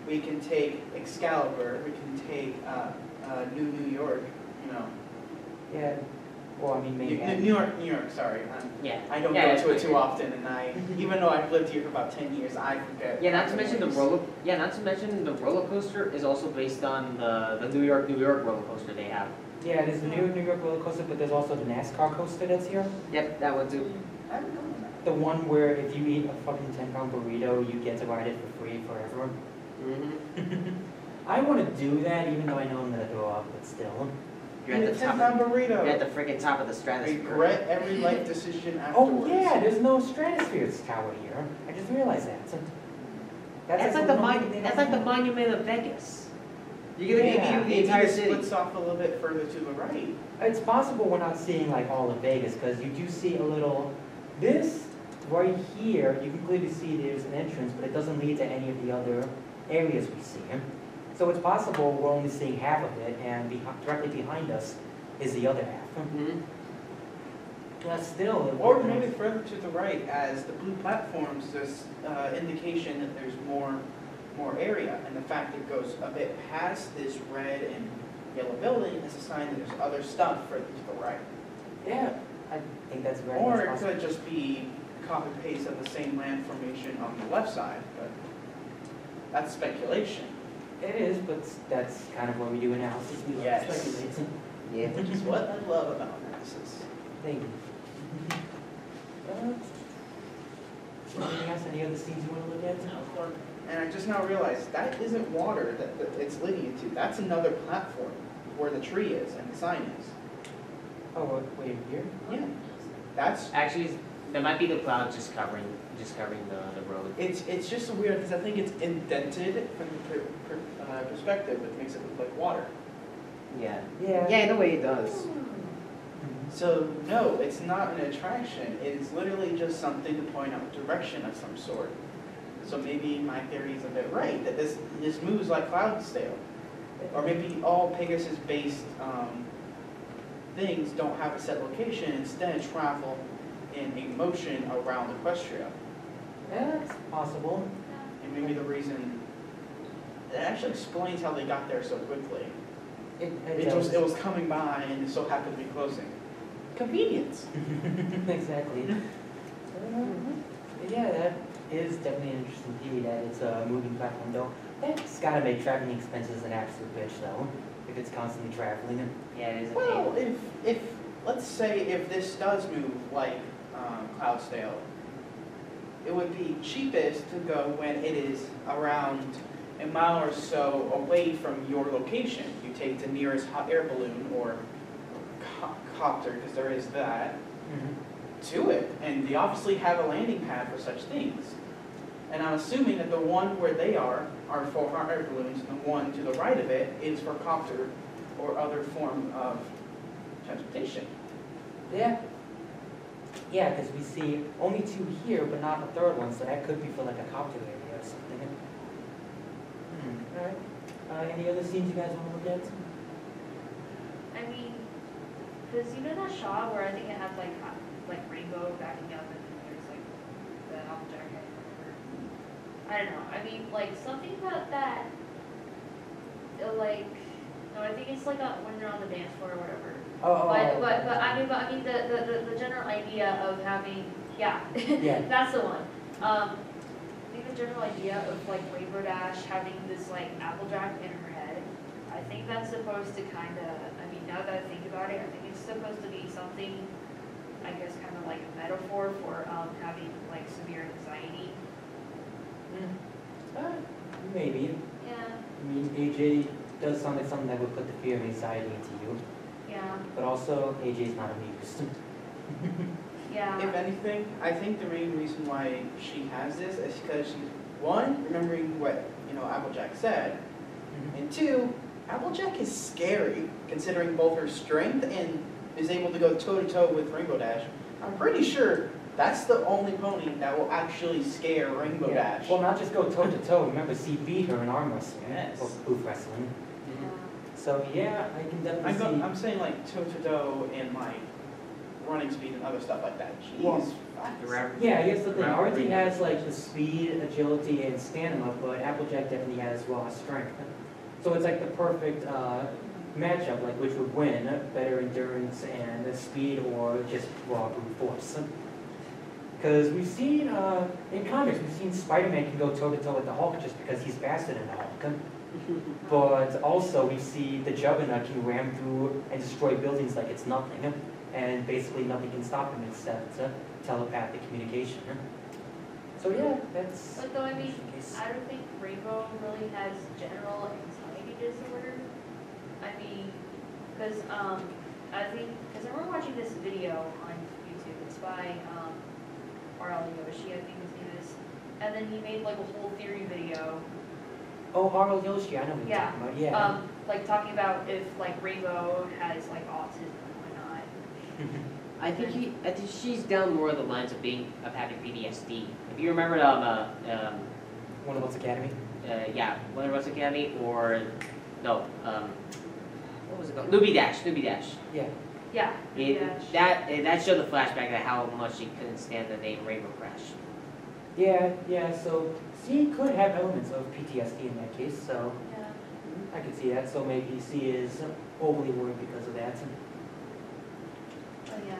We can take Excalibur. We can take New York. Yeah. Well, I mean, maybe. New York. Sorry. Yeah. I don't Yeah, go to it yeah. too often, and even though I've lived here for about 10 years, I forget. Yeah, not to mention the roller coaster is also based on the New York roller coaster they have. Yeah, there's the New York roller coaster, but there's also the NASCAR coaster that's here. Yep, that one too. I don't know that. The one where if you eat a fucking 10-pound burrito, you get to ride it for free forever. I want to do that, even though I know I'm gonna throw up, but still. You're at the top. 10-pound burrito. You're at the freaking top of the stratosphere. Regret every life decision Oh afterwards. yeah, there's no Stratosphere Tower here. I just realized that. That's like the monument of Vegas. You're gonna Yeah. view the Maybe entire it city. splits off a little bit further to the right. It's possible we're not seeing like all of Vegas, because you do see a little. This right here, you can clearly see there's an entrance, but it doesn't lead to any of the other areas we see. So it's possible we're only seeing half of it, and directly behind us is the other half. Still. Or maybe further to the right, as the blue platforms, there's indication that there's more area, and the fact that it goes a bit past this red and yellow building is a sign that there's other stuff further to the right. Yeah, I think that's very Or much it possible. could just be copy paste of the same land formation on the left side, but that's speculation. It is, but that's kind of what we do analysis. We love Yes. speculation. Yeah. Which is what I love about analysis. Thank you. Anything else? Any other scenes you want to look at? And I just now realized that isn't water that it's leading into. That's another platform where the tree is and the sign is. Oh, wait, here? Yeah. That's Actually, that might be the cloud just covering the road. it's just weird because I think it's indented from the perspective, which makes it look like water. Yeah. Yeah. Yeah, in a way it does. So no, it's not an attraction. It's literally just something to point out direction of some sort. So maybe my theory is a bit right, that this moves like Cloudsdale. Or maybe all Pegasus-based things don't have a set location, instead travel in a motion around Equestria. That's possible. And maybe the reason, it actually explains how they got there so quickly. It was coming by and it so happened to be closing. Convenience. Exactly. Yeah, that is definitely an interesting theory that it's a moving platform though. That's gotta make traveling expenses an absolute bitch though, if it's constantly traveling. Yeah, it is a Well, pain. if let's say if this does move like Cloudsdale, it would be cheapest to go when it is around a mile or so away from your location. You take the nearest hot air balloon or copter, because there is that, to it. And they obviously have a landing pad for such things. And I'm assuming that the one where they are for hot air balloons, and the one to the right of it is for copter or other form of transportation. Yeah. Yeah, because we see only 2 here, but not a third one, so that could be for like a copter area or something. Alright. Any other scenes you guys want to look at? I mean, because you know that shot where I think it has like rainbow backing up and then there's like the object. I don't know. I mean, like something about that. Like, no, I think it's like when they're on the dance floor or whatever. But I mean the general idea of having Yeah. that's the one. I think the general idea of like Rainbow Dash having this like Applejack in her head. I think that's supposed to kind of. I mean, now that I think about it, I think it's supposed to be something. I guess kind of like a metaphor for having like severe anxiety. Maybe. Yeah. I mean, AJ does sound like something that would put the fear of anxiety into you, Yeah. but also AJ's not amused. Yeah. If anything, I think the main reason why she has this is because she's, one, remembering what, Applejack said, and 2, Applejack is scary, considering both her strength and is able to go toe-to-toe with Rainbow Dash. I'm pretty sure that's the only pony that will actually scare Rainbow Dash. Well, not just go toe-to-toe. Remember, C beat her in arm wrestling. Yes. Or booth wrestling. Yeah. So, yeah, I can definitely see. I'm saying like toe-to-toe and like running speed and other stuff like that. Jeez. Well, Yeah, I guess the thing, Right. Artie has like the speed, agility, and stamina, but Applejack definitely has raw strength. So it's like the perfect matchup, like which would win, better endurance and speed or just raw brute force. Because we've seen, in comics, we've seen Spider-Man can go toe-to-toe with the Hulk just because he's faster than the Hulk. But also we see the Juggernaut can ram through and destroy buildings like it's nothing. And basically nothing can stop him except telepathic communication. So yeah, that's... But though, I mean, the case. I don't think Rainbow really has general anxiety disorder. I mean, because I remember watching this video on YouTube. It's by R.L. Yoshi, I think his name is. And then he made like a whole theory video. Oh, Harl Yoshi, I know what you're Yeah. talking about, yeah. Like talking about if like Rainbow has like autism or whatnot. I think she's down more the lines of having PTSD. If you remember One of Us Academy? Wonder What's Academy, or no, what was it called? Newbie Dash. Yeah. Yeah. That showed the flashback of how much she couldn't stand the name Rainbow Crash. Yeah, so C could have elements of PTSD in that case, so Yeah. I can see that. So maybe C is overly worried because of that. Oh, yeah.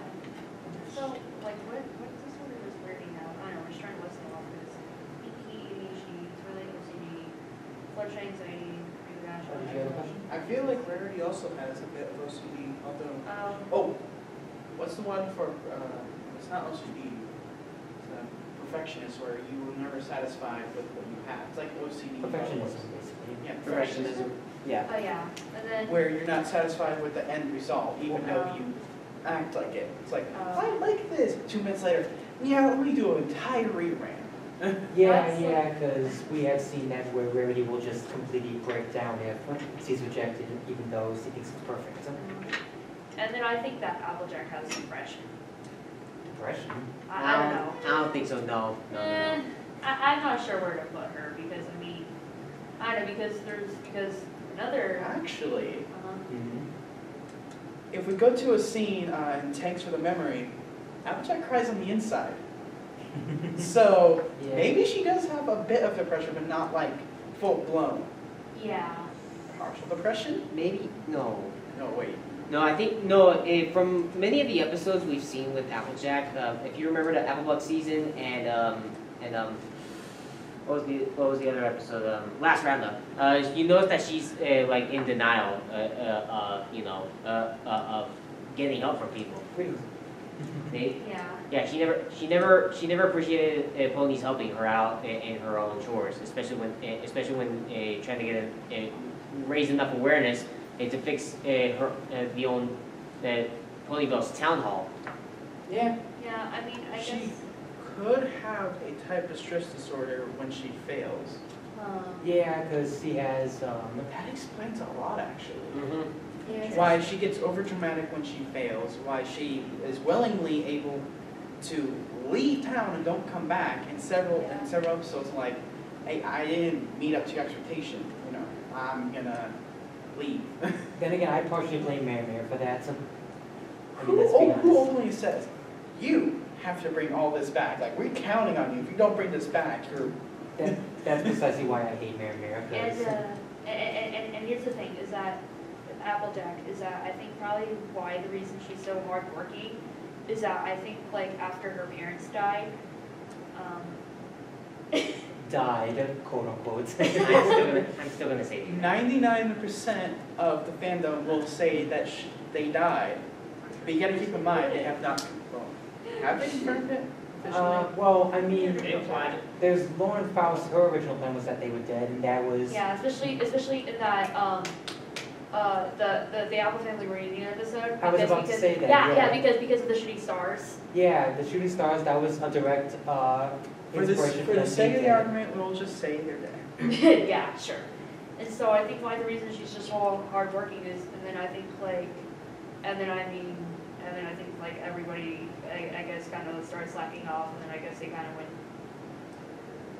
So, like, what disorder is weirding out? I don't know, we're just trying to list them off because BP, ADHD, toilet OCD, flirt anxiety, crash. Did you have a question? I feel like Rarity also has a bit of OCD, although, Oh, what's the one for, it's not OCD, it's a perfectionist where you were never satisfied with what you have. It's like OCD. Perfectionism, basically. Yeah, Perfectionism. Yeah. oh, yeah. And then, Where you're not satisfied with the end result, even though you act like it. It's like, I like this. 2 minutes later, yeah, let me do an entire rerun. Yeah, because we have seen that where Rarity will just completely break down if C's rejected, even though she thinks it's perfect. and then I think that Applejack has depression. Depression? I don't know. I don't think so. No. I'm not sure where to put her because, I mean, I don't know, because another. Actually, Mm-hmm. if we go to a scene in Tanks for the Memory, Applejack cries on the inside. So Yeah. maybe she does have a bit of depression, but not like full blown. Yeah. Partial depression? Maybe no. No, wait. No, I think no. From many of the episodes we've seen with Applejack, if you remember the Applebug season and what was the other episode? Last Roundup. You notice that she's like in denial. Of getting help from people. Yeah. She never appreciated ponies helping her out in her own chores, especially when trying to get raise enough awareness to fix the own Ponyville's town hall. Yeah. Yeah, I mean, I She guess. could have a type of stress disorder when she fails. Yeah, because she has, That explains a lot, actually. Mm-hmm. Why she gets overdramatic when she fails, why she is willingly able to leave town and don't come back in several episodes, like, hey, I didn't meet up to your expectation, I'm gonna leave. then again, I partially blame Mary for that. I mean, Who let's be who honest. openly says, you have to bring all this back, like, we're counting on you, if you don't bring this back, you're... That's precisely why I hate Mary. And here's the thing, is that Applejack, is that I think probably why the reason she's so hardworking is that I think like after her parents died, Died, quote unquote. I'm still gonna say that. 99% of the fandom will say that they died, but you gotta keep in mind, they have not confirmed. Have they confirmed it? officially? Well, I mean, They implied it. there's Lauren Faust, her original plan was that they were dead, and that was... yeah, especially in that the Apple Family reunion episode. I was because- about to because- say that, Yeah, yeah. because of the shooting stars. Yeah, the Shooting Stars, that was a direct For inspiration the them sake being of the dead. argument, we'll just say they're dead. Yeah, sure. And so I think why the reason she's just so hardworking is, and then I think like everybody, I guess kind of started slacking off, and then I guess they kind of went.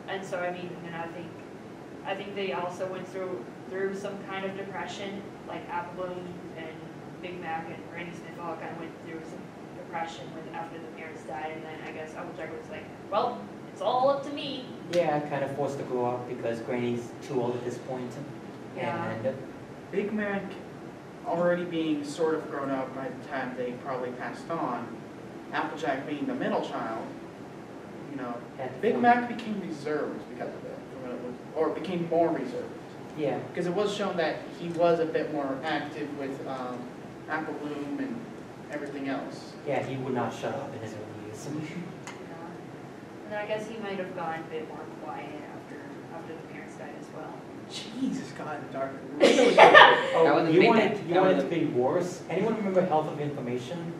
And so I mean, and I think they also went through some kind of depression, like Apple Bloom and Big Mac and Randy Smith all kind of went through some depression after the parents died, and then I guess Applejack was like, well, it's all up to me. Yeah, kind of forced to grow up because Granny's too old at this point. Yeah. And Big Mac already being sort of grown up by the time they probably passed on, Applejack being the middle child, at the Big point- Mac became reserved because of it, or became more reserved. Yeah, Because it was shown that he was a bit more active with Apple Bloom and everything else. yeah, he would not shut up in his early years. And then I guess he might have gone a bit more quiet after the parents died as well. Jesus, God, dark. Oh, would've you made want that- you that want it to would've- be worse? Anyone remember Health of Information?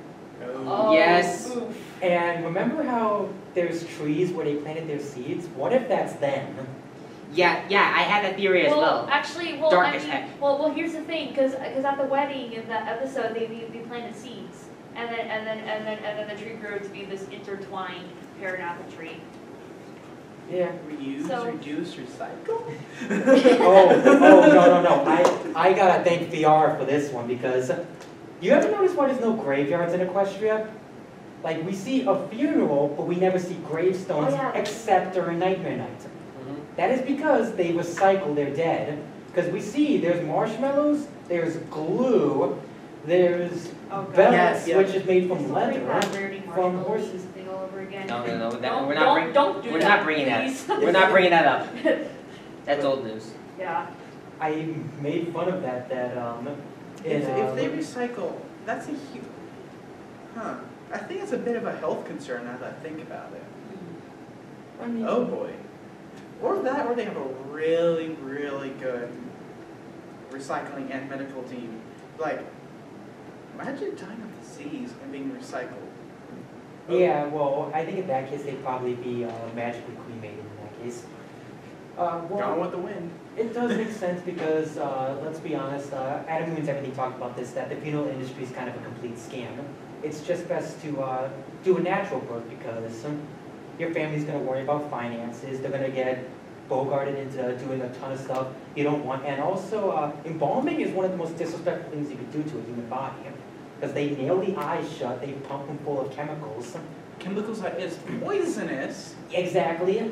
Oh, Yes. oof. And remember how there's trees where they planted their seeds? What if that's them? Yeah, I had that theory as well. Actually, Dark I as mean, heck. well, here's the thing, because at the wedding in that episode, they planted seeds, and then the tree grew to be this intertwined parent apple tree. Yeah. Reuse, So- reduce, recycle? Oh, no. I gotta thank VR for this one because You ever notice why there's no graveyards in Equestria? Like, we see a funeral, but we never see gravestones Oh, yeah. except during Nightmare Night. Mhm. That is because they recycle their dead. Because we see there's marshmallows, there's glue, there's Oh, God. belts, Yeah. which is made Just from bring leather, that Rarity from Marshmallow horses. thing all over again. No, that, Don't- we're not bringing. don't do We're that, not bringing please. that. We're not bringing that up. That's old news. Yeah. I made fun of that, If they recycle, that's a huge, I think it's a bit of a health concern now that I think about it. I mean, Oh boy. Or that, or they have a really, really good recycling and medical team. Like, imagine dying of disease and being recycled. yeah, well, I think in that case, they'd probably be magically cremated in that case. Gone Well, with the wind. it does make sense because, let's be honest, Adam Moon's everything talked about this, that the funeral industry is kind of a complete scam. It's just best to do a natural birth because your family's going to worry about finances. They're going to get bogarted into doing a ton of stuff you don't want. And also, embalming is one of the most disrespectful things you could do to a human body because they nail the eyes shut, they pump them full of chemicals. Chemicals is poisonous. Exactly.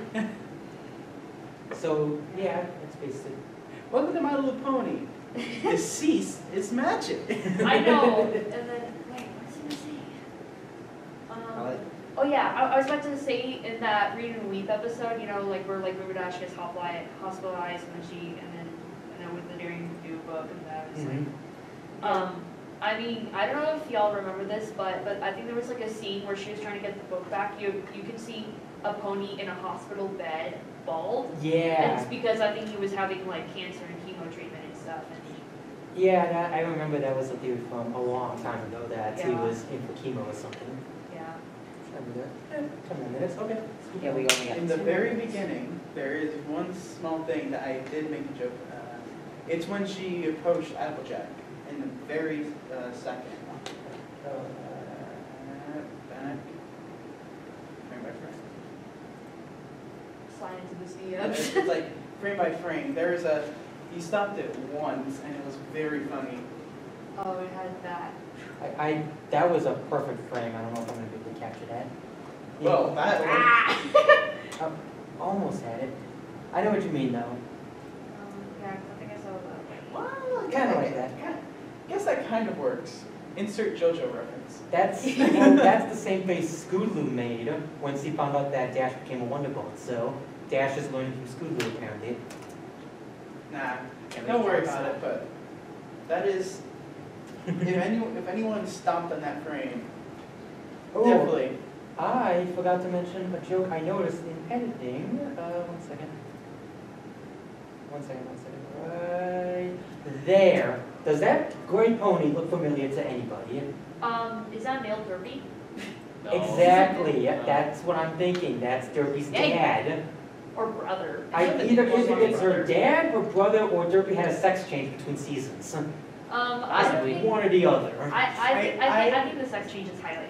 So, yeah, that's basically. Welcome to My Little Pony. Deceased is magic. I know. And then, wait, what was I gonna say? Oh yeah, I was about to say in that Read and Weep episode, you know, like where like River Dash gets hospitalized and then with the Daring Do book and that was like, I mean, I don't know if y'all remember this, but I think there was like a scene where she was trying to get the book back. You could see a pony in a hospital bed, bald. And Yeah. it's because I think he was having like cancer and chemo treatment and stuff. And Yeah, I remember that was a theory from a long time ago that he Yeah. was in for chemo or something. yeah. Remember that? 10 more minutes, okay. Yeah, we only got In the 2 very minutes. beginning, there is one small thing that I did make a joke. It's when she approached Applejack in the very second. Back. Frame by frame. Slide into the Yeah, DMs. it's like frame by frame. There is a. He stopped it once, and it was very funny. Oh, it had that. That was a perfect frame. I don't know if I'm going to be able to capture that. Yeah. Well, that one. Ah! Almost had it. I know what you mean, though. Yeah, I think I saw that. Well, Kinda like that. Guess that kind of works. Insert JoJo reference. That's the same face Scootaloo made when she found out that Dash became a Wonderbolt. So Dash is learning from Scootaloo, apparently. Nah, don't worry about it. But that is, if anyone stomped on that frame, Oh, definitely. I forgot to mention a joke I noticed in editing. One second. Right there. Does that gray pony look familiar to anybody? Is that male Derby? No. Exactly. No. That's what I'm thinking. That's Derpy's Yeah. dad. Or brother? Either it's her dad, her brother, or Derpy had a sex change between seasons. I Possibly. think, One or the other. I think the sex change is highly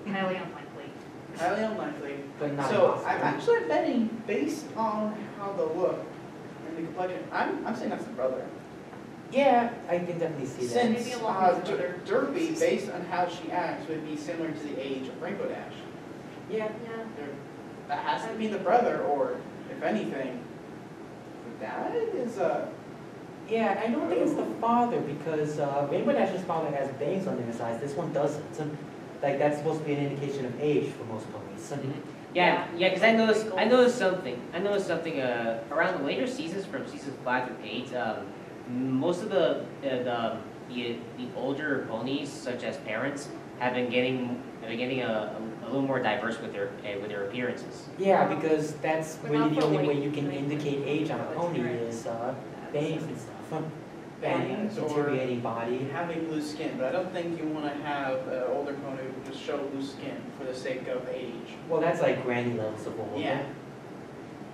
unlikely. Highly unlikely. But not So impossible. I'm actually betting based on how they look and the complexion. I'm saying that's the brother. Yeah, I can definitely see that. Since Maybe along with brother. Derby, based on how she acts, would be similar to the age of Rainbow Dash. Yeah. Yeah. That has to be the brother, or if anything, the dad is Yeah, I don't think it's the father because Rainbow Dash's father has bangs under his eyes. This one doesn't. Like that's supposed to be an indication of age for most ponies. Yeah, because I noticed something around the later seasons, from seasons 5 to 8. Most of the older ponies, such as parents, have been getting a little more diverse with their appearances. Yeah, because that's We're really not the for only way weight, you can right? indicate age on a pony is bangs and stuff. And bangs or deteriorating body. having loose skin. But I don't think you want to have an older pony who just show loose skin for the sake of age. Well, that's like granny levels of old. Yeah.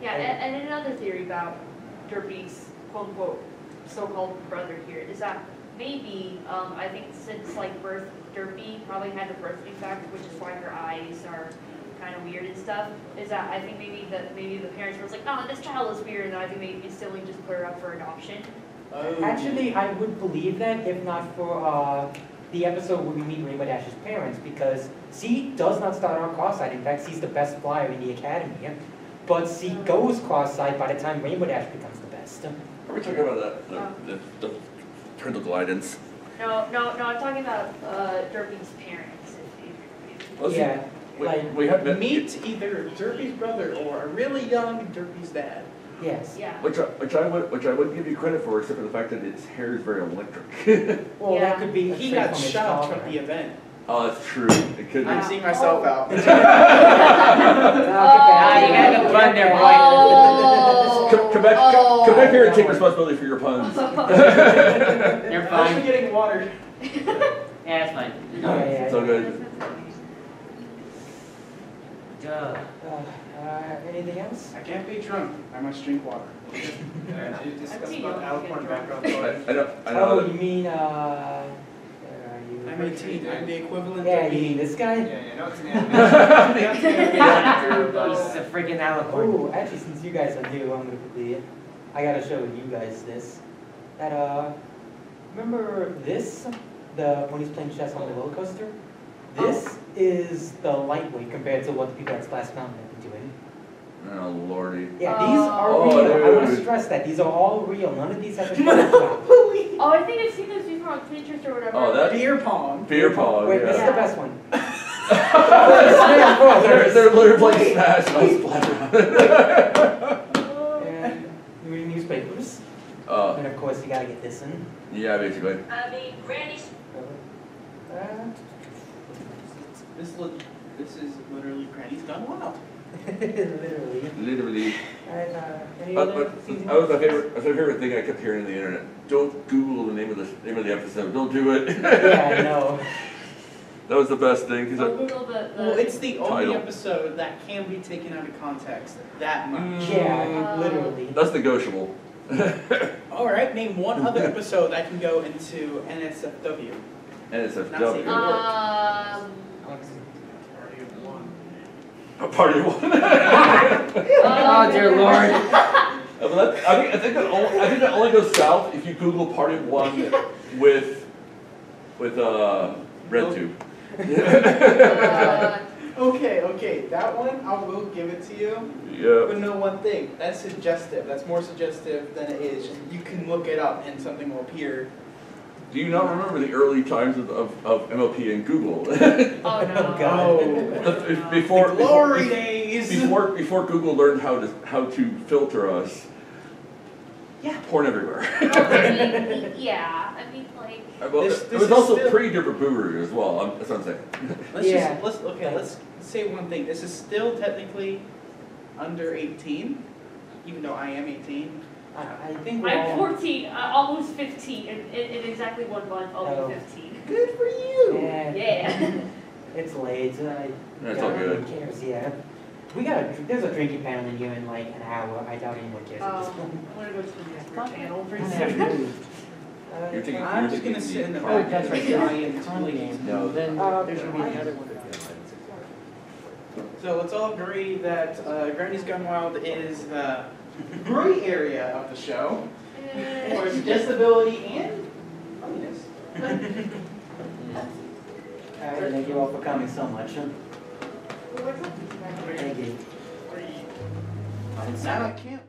Yeah, and another theory about Derpy's quote-unquote so-called brother here is that maybe, I think since like birth, Derpy probably had a birth defect, which is why her eyes are kind of weird and stuff, is that I think maybe the parents were like, oh, this child is weird, and I think maybe still just put her up for adoption. Oh. Actually, I would believe that if not for the episode where we meet Rainbow Dash's parents, because C does not start out cross-eyed. In fact, C's the best flyer in the academy. But C goes cross-eyed by the time Rainbow Dash becomes the best. Are we talking about the parental guidance? No, I'm talking about Derpy's parents. Yeah, like, We have Meet either Derpy's brother or a really young Derpy's dad. yes. Yeah. which I would give you credit for, except for the fact that his hair is very electric. Well, Yeah. that could be He straight got from his shot father. from the event. Oh, that's true. It could be. I'm seeing myself out. Ah, you gotta go run there, boy. Oh. Come back here and take responsibility for your puns. You're I'm fine. getting water. Yeah, it's fine. Yeah, It's all good. Duh. Anything else? I can't be drunk. I must drink water. Did you discuss seen about you Alicorn get background I noise? know. Oh, you mean, where are you? I'm 18. I'm the equivalent Yeah, of you mean this guy? Yeah, no, it's an animation. He's a freaking alicorn. Oh, actually, since you guys are new, I'm gonna quickly, I gotta show you guys this. That, remember this? When he's playing chess on the roller coaster? This is the lightweight compared to what the people at Splash Mountain have been doing. Oh lordy. Yeah, these are Oh, real. I want to dude. stress that. These are all real. None of these have been photoshopped. Oh, I think I've seen those before on Pinterest or whatever. Oh, that Beer pong. beer pong. Wait, this is Yeah. the best one. They're literally playing Smash and Splash. And you read newspapers. Oh, And of course, you gotta get this in. yeah, basically. I mean, Granny's This is literally Granny's Gone Wild. Literally. Literally. And, any But other season? that was my favorite thing I kept hearing on the internet. Don't Google the name of the episode. Don't do it. Yeah, I know. That was the best thing. 'Cause I'll Google the. Well, it's the only Title. episode that can be taken out of context that much. Yeah, literally. that's negotiable. All right, name one other episode that can go into NSFW. And it's a Not W. safe. A party of one. Oh, dear Lord. I think that only goes south if you Google Party of One with RedTube. Okay, that one I will give it to you. Yeah. But know one thing, that's suggestive. That's more suggestive than it is. You can look it up and something will appear. Do you not remember the early times of MLP and Google? Oh no. God. Before The glory days. before Google learned how to filter us. Yeah. Porn everywhere. Yeah, I mean like. Well, This it was is also still- pre-Dibberburu as well. That's what I'm saying. Let's say one thing. This is still technically under 18, even though I am 18. I think we're I'm all... 14, almost 15, in exactly 1 month, I'll Oh. be 15. Good for you. Yeah. Yeah. It's late. That's all good. Who cares? Yeah. There's a drinking panel in here in like an hour. I doubt anyone cares at this point. I'm gonna go to the next panel pretty Yeah. soon. You're taking. I'm you're just taking gonna sit in the Oh, back. that's right. and Yeah. try and Con explain. game. No. Then there's gonna be another one. So let's all agree that Granny's Gone Wild is the gray area of the show, for suggestibility and funniness. Alright, thank you all for coming so much. Thank you. Now I can't.